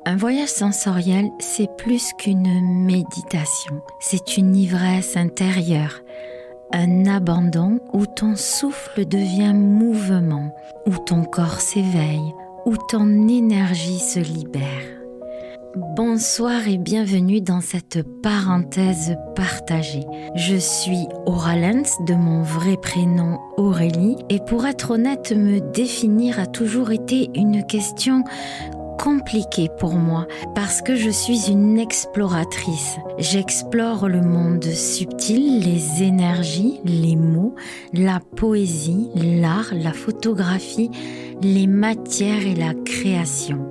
Un voyage sensoriel, c'est plus qu'une méditation. C'est une ivresse intérieure, un abandon où ton souffle devient mouvement, où ton corps s'éveille, où ton énergie se libère. Bonsoir et bienvenue dans cette parenthèse partagée. Je suis Aura Lenz, de mon vrai prénom Aurélie, et pour être honnête, me définir a toujours été une question compliqué pour moi parce que je suis une exploratrice. J'explore le monde subtil, les énergies, les mots, la poésie, l'art, la photographie, les matières et la création.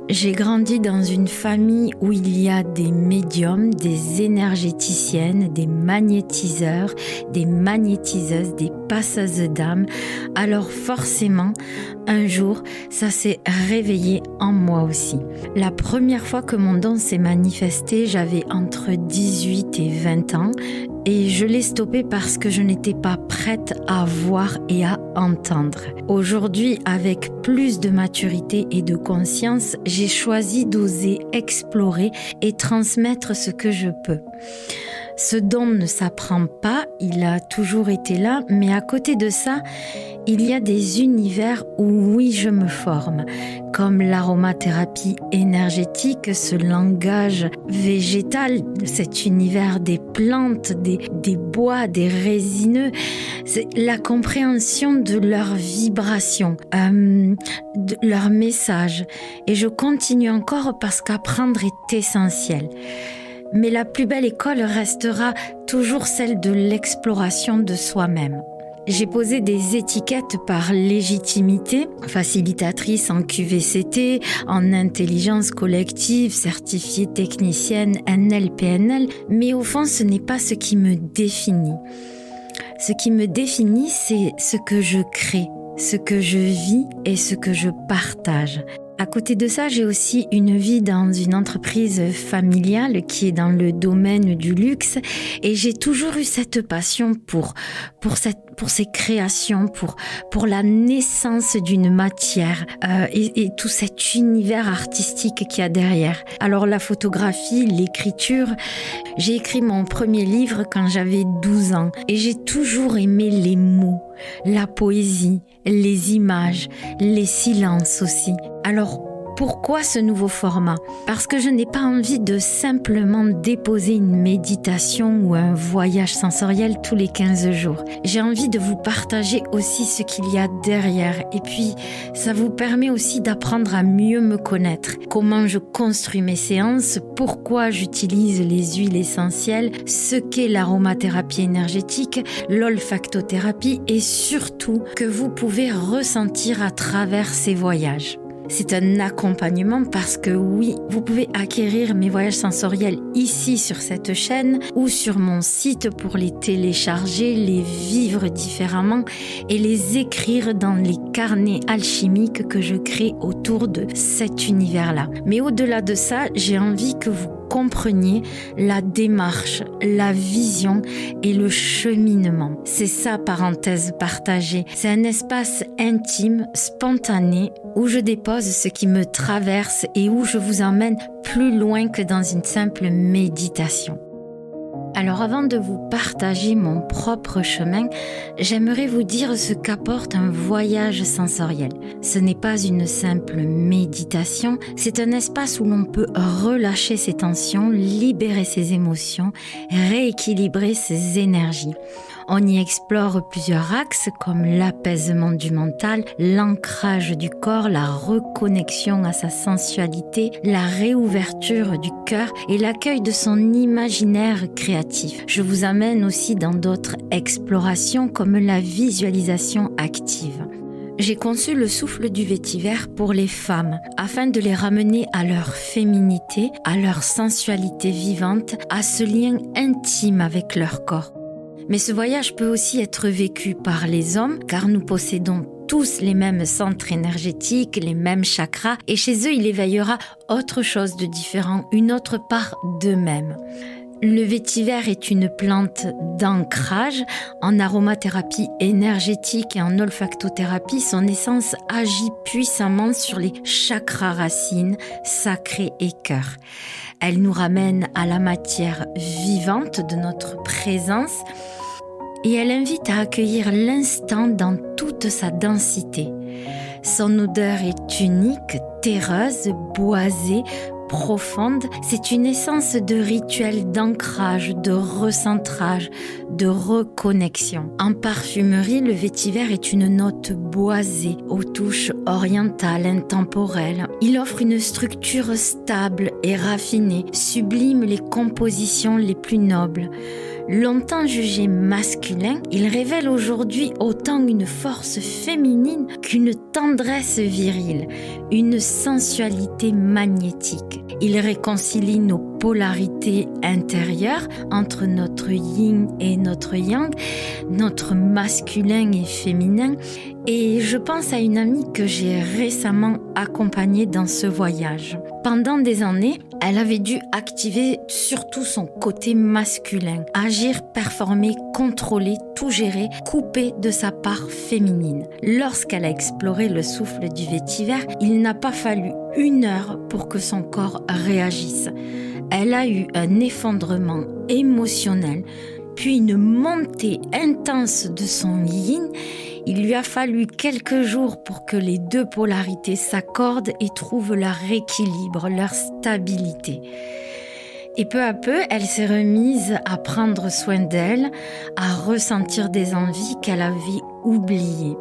J'ai grandi dans une famille où il y a des médiums, des énergéticiennes, des magnétiseurs, des magnétiseuses, des passeuses d'âme. Alors forcément, un jour, ça s'est réveillé en moi aussi. La première fois que mon don s'est manifesté, j'avais entre 18 et 20 ans et je l'ai stoppé parce que je n'étais pas prête à voir et à entendre. Aujourd'hui, avec plus de maturité et de conscience, j'ai choisi d'oser explorer et transmettre ce que je peux. Ce don ne s'apprend pas, il a toujours été là, mais à côté de ça, il y a des univers où oui, je me forme, comme l'aromathérapie énergétique, ce langage végétal, cet univers des plantes, des bois, des résineux, c'est la compréhension de leurs vibrations, de leurs messages. Et je continue encore parce qu'apprendre est essentiel. Mais la plus belle école restera toujours celle de l'exploration de soi-même. J'ai posé des étiquettes par légitimité, facilitatrice en QVCT, en intelligence collective, certifiée technicienne NLPNL, mais au fond ce n'est pas ce qui me définit. Ce qui me définit, c'est ce que je crée, ce que je vis et ce que je partage. À côté de ça, j'ai aussi une vie dans une entreprise familiale qui est dans le domaine du luxe et j'ai toujours eu cette passion pour ces créations, pour la naissance d'une matière et tout cet univers artistique qu'il y a derrière. Alors la photographie, l'écriture, j'ai écrit mon premier livre quand j'avais 12 ans et j'ai toujours aimé les mots, la poésie, les images, les silences aussi. Alors, pourquoi ce nouveau format ? Parce que je n'ai pas envie de simplement déposer une méditation ou un voyage sensoriel tous les 15 jours. J'ai envie de vous partager aussi ce qu'il y a derrière. Et puis, ça vous permet aussi d'apprendre à mieux me connaître. Comment je construis mes séances, pourquoi j'utilise les huiles essentielles, ce qu'est l'aromathérapie énergétique, l'olfactothérapie et surtout que vous pouvez ressentir à travers ces voyages. C'est un accompagnement parce que oui, vous pouvez acquérir mes voyages sensoriels ici sur cette chaîne ou sur mon site pour les télécharger, les vivre différemment et les écrire dans les carnets alchimiques que je crée autour de cet univers-là. Mais au-delà de ça, j'ai envie que vous compreniez la démarche, la vision et le cheminement. C'est ça, parenthèse partagée. C'est un espace intime, spontané, où je dépose ce qui me traverse et où je vous emmène plus loin que dans une simple méditation. Alors avant de vous partager mon propre chemin, j'aimerais vous dire ce qu'apporte un voyage sensoriel. Ce n'est pas une simple méditation, c'est un espace où l'on peut relâcher ses tensions, libérer ses émotions, rééquilibrer ses énergies. On y explore plusieurs axes comme l'apaisement du mental, l'ancrage du corps, la reconnexion à sa sensualité, la réouverture du cœur et l'accueil de son imaginaire créatif. Je vous amène aussi dans d'autres explorations comme la visualisation active. J'ai conçu le souffle du vétiver pour les femmes, afin de les ramener à leur féminité, à leur sensualité vivante, à ce lien intime avec leur corps. Mais ce voyage peut aussi être vécu par les hommes, car nous possédons tous les mêmes centres énergétiques, les mêmes chakras, et chez eux, il éveillera autre chose de différent, une autre part d'eux-mêmes. Le vétiver est une plante d'ancrage. En aromathérapie énergétique et en olfactothérapie, son essence agit puissamment sur les chakras racines, sacrés et cœur. Elle nous ramène à la matière vivante de notre présence et elle invite à accueillir l'instant dans toute sa densité. Son odeur est unique, terreuse, boisée, profonde. C'est une essence de rituel d'ancrage, de recentrage, de reconnexion. En parfumerie, le vétiver est une note boisée, aux touches orientales, intemporelles. Il offre une structure stable et raffinée, sublime les compositions les plus nobles. Longtemps jugé masculin, il révèle aujourd'hui autant une force féminine qu'une tendresse virile, une sensualité magnétique. Il réconcilie nos polarités intérieures entre notre yin et notre yang, notre masculin et féminin. Et je pense à une amie que j'ai récemment accompagnée dans ce voyage. Pendant des années, elle avait dû activer surtout son côté masculin, agir, performer, contrôler, tout gérer, couper de sa part féminine. Lorsqu'elle a exploré le souffle du vétiver, il n'a pas fallu 1 heure pour que son corps réagisse. Elle a eu un effondrement émotionnel, puis une montée intense de son yin. Il lui a fallu quelques jours pour que les 2 polarités s'accordent et trouvent leur équilibre, leur stabilité. Et peu à peu, elle s'est remise à prendre soin d'elle, à ressentir des envies qu'elle avait oubliées.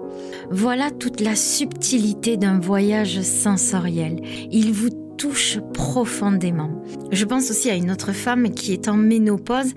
Voilà toute la subtilité d'un voyage sensoriel. Il vous touche profondément. Je pense aussi à une autre femme qui est en ménopause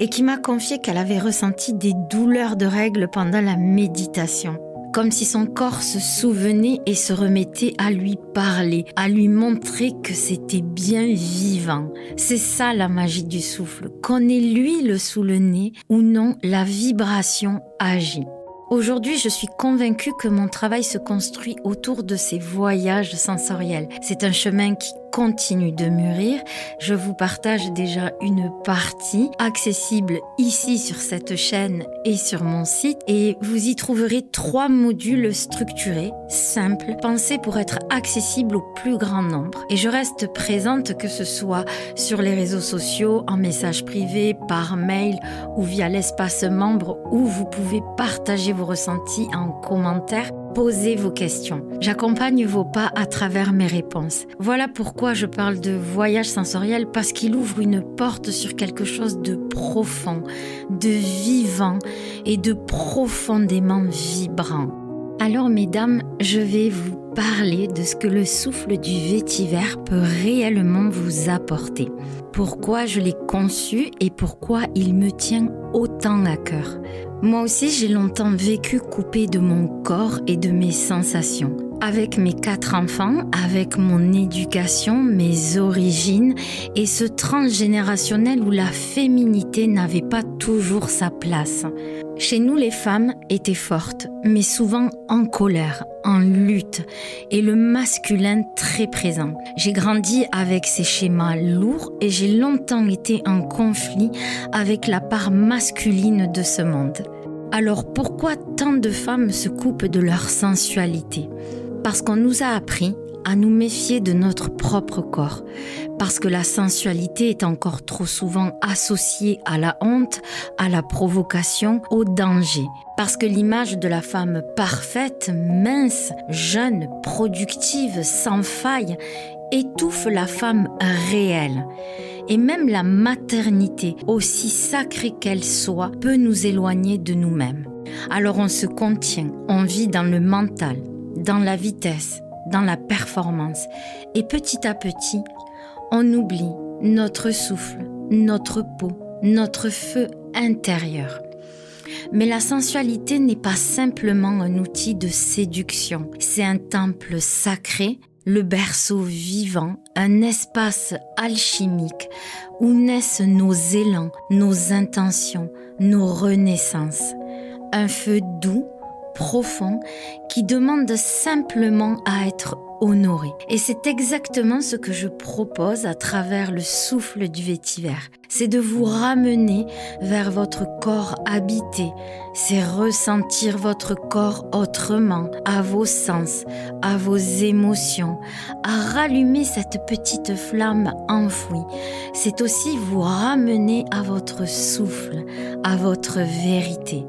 et qui m'a confié qu'elle avait ressenti des douleurs de règles pendant la méditation. Comme si son corps se souvenait et se remettait à lui parler, à lui montrer que c'était bien vivant. C'est ça la magie du souffle, qu'on ait l'huile sous le nez ou non, la vibration agit. Aujourd'hui, je suis convaincue que mon travail se construit autour de ces voyages sensoriels. C'est un chemin qui continue de mûrir. Je vous partage déjà une partie accessible ici sur cette chaîne et sur mon site. Et vous y trouverez 3 modules structurés, simples, pensés pour être accessibles au plus grand nombre. Et je reste présente que ce soit sur les réseaux sociaux, en message privé, par mail ou via l'espace membre où vous pouvez partager vos ressentis en commentaire. Posez vos questions. J'accompagne vos pas à travers mes réponses. Voilà pourquoi je parle de voyage sensoriel, parce qu'il ouvre une porte sur quelque chose de profond, de vivant et de profondément vibrant. Alors mesdames, je vais vous parler de ce que le souffle du vétiver peut réellement vous apporter. Pourquoi je l'ai conçu et pourquoi il me tient autant à cœur. Moi aussi, j'ai longtemps vécu coupée de mon corps et de mes sensations. Avec mes 4 enfants, avec mon éducation, mes origines et ce transgénérationnel où la féminité n'avait pas toujours sa place. Chez nous, les femmes étaient fortes, mais souvent en colère, en lutte, et le masculin très présent. J'ai grandi avec ces schémas lourds et j'ai longtemps été en conflit avec la part masculine de ce monde. Alors pourquoi tant de femmes se coupent de leur sensualité ? Parce qu'on nous a appris à nous méfier de notre propre corps, parce que la sensualité est encore trop souvent associée à la honte, à la provocation, au danger. Parce que l'image de la femme parfaite, mince, jeune, productive, sans faille, étouffe la femme réelle. Et même la maternité, aussi sacrée qu'elle soit, peut nous éloigner de nous-mêmes. Alors on se contient, on vit dans le mental, dans la vitesse, dans la performance. Et petit à petit, on oublie notre souffle, notre peau, notre feu intérieur. Mais la sensualité n'est pas simplement un outil de séduction. C'est un temple sacré, le berceau vivant, un espace alchimique où naissent nos élans, nos intentions, nos renaissances. Un feu doux, profond, qui demande simplement à être honorer. Et c'est exactement ce que je propose à travers le souffle du vétiver. C'est de vous ramener vers votre corps habité. C'est ressentir votre corps autrement, à vos sens, à vos émotions, à rallumer cette petite flamme enfouie. C'est aussi vous ramener à votre souffle, à votre vérité.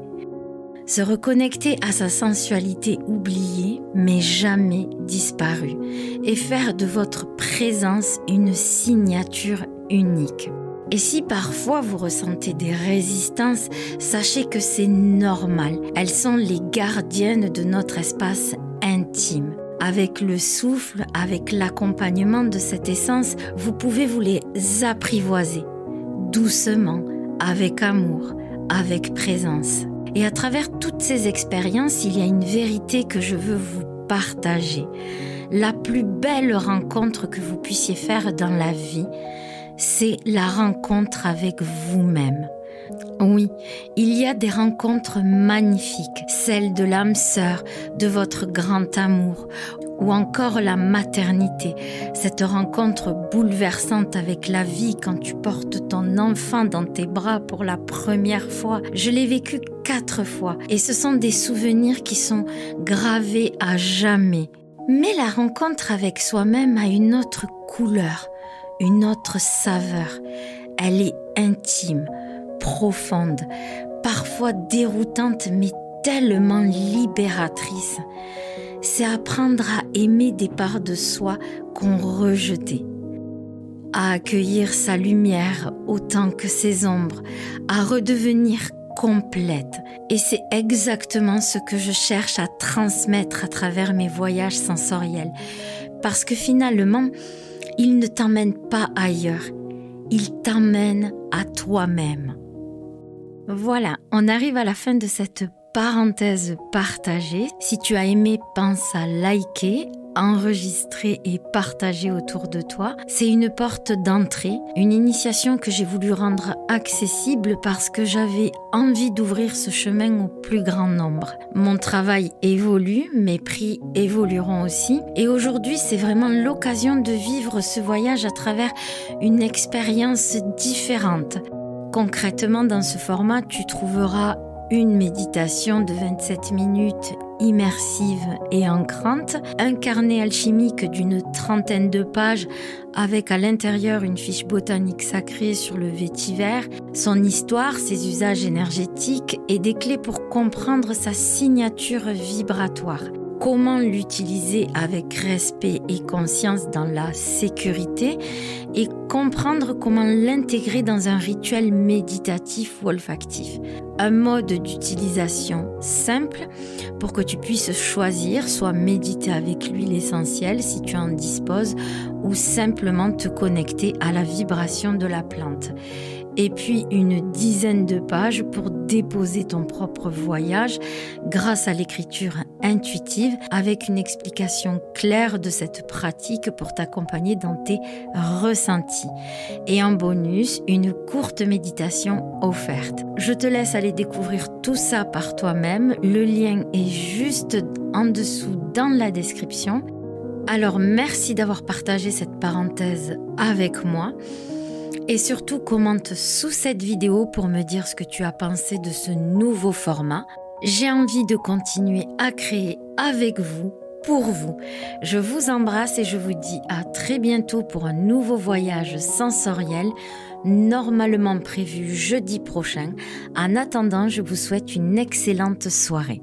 Se reconnecter à sa sensualité oubliée, mais jamais disparue, et faire de votre présence une signature unique. Et si parfois vous ressentez des résistances, sachez que c'est normal. Elles sont les gardiennes de notre espace intime. Avec le souffle, avec l'accompagnement de cette essence, vous pouvez vous les apprivoiser, doucement, avec amour, avec présence. Et à travers toutes ces expériences, il y a une vérité que je veux vous partager. La plus belle rencontre que vous puissiez faire dans la vie, c'est la rencontre avec vous-même. Oui, il y a des rencontres magnifiques, celle de l'âme sœur, de votre grand amour, ou encore la maternité, cette rencontre bouleversante avec la vie quand tu portes ton enfant dans tes bras pour la première fois. Je l'ai vécu 4 fois et ce sont des souvenirs qui sont gravés à jamais. Mais la rencontre avec soi-même a une autre couleur, une autre saveur. Elle est intime, profonde, parfois déroutante, mais tellement libératrice. C'est apprendre à aimer des parts de soi qu'on rejetait, à accueillir sa lumière autant que ses ombres, à redevenir complète. Et c'est exactement ce que je cherche à transmettre à travers mes voyages sensoriels. Parce que finalement, ils ne t'emmènent pas ailleurs, ils t'emmènent à toi-même. Voilà, on arrive à la fin de cette parenthèse partagée. Si tu as aimé, pense à liker, enregistrer et partager autour de toi. C'est une porte d'entrée, une initiation que j'ai voulu rendre accessible parce que j'avais envie d'ouvrir ce chemin au plus grand nombre. Mon travail évolue, mes prix évolueront aussi. Et aujourd'hui, c'est vraiment l'occasion de vivre ce voyage à travers une expérience différente. Concrètement, dans ce format, tu trouveras une méditation de 27 minutes immersive et ancrante, un carnet alchimique d'une 30aine de pages avec à l'intérieur une fiche botanique sacrée sur le vétiver, son histoire, ses usages énergétiques et des clés pour comprendre sa signature vibratoire. Comment l'utiliser avec respect et conscience dans la sécurité et comprendre comment l'intégrer dans un rituel méditatif ou olfactif. Un mode d'utilisation simple pour que tu puisses choisir, soit méditer avec l'huile essentielle si tu en disposes ou simplement te connecter à la vibration de la plante. Et puis une 10aine de pages pour déposer ton propre voyage grâce à l'écriture intuitive avec une explication claire de cette pratique pour t'accompagner dans tes ressentis. Et en bonus, une courte méditation offerte. Je te laisse aller découvrir tout ça par toi-même. Le lien est juste en dessous dans la description. Alors merci d'avoir partagé cette parenthèse avec moi. Et surtout, commente sous cette vidéo pour me dire ce que tu as pensé de ce nouveau format. J'ai envie de continuer à créer avec vous, pour vous. Je vous embrasse et je vous dis à très bientôt pour un nouveau voyage sensoriel, normalement prévu jeudi prochain. En attendant, je vous souhaite une excellente soirée.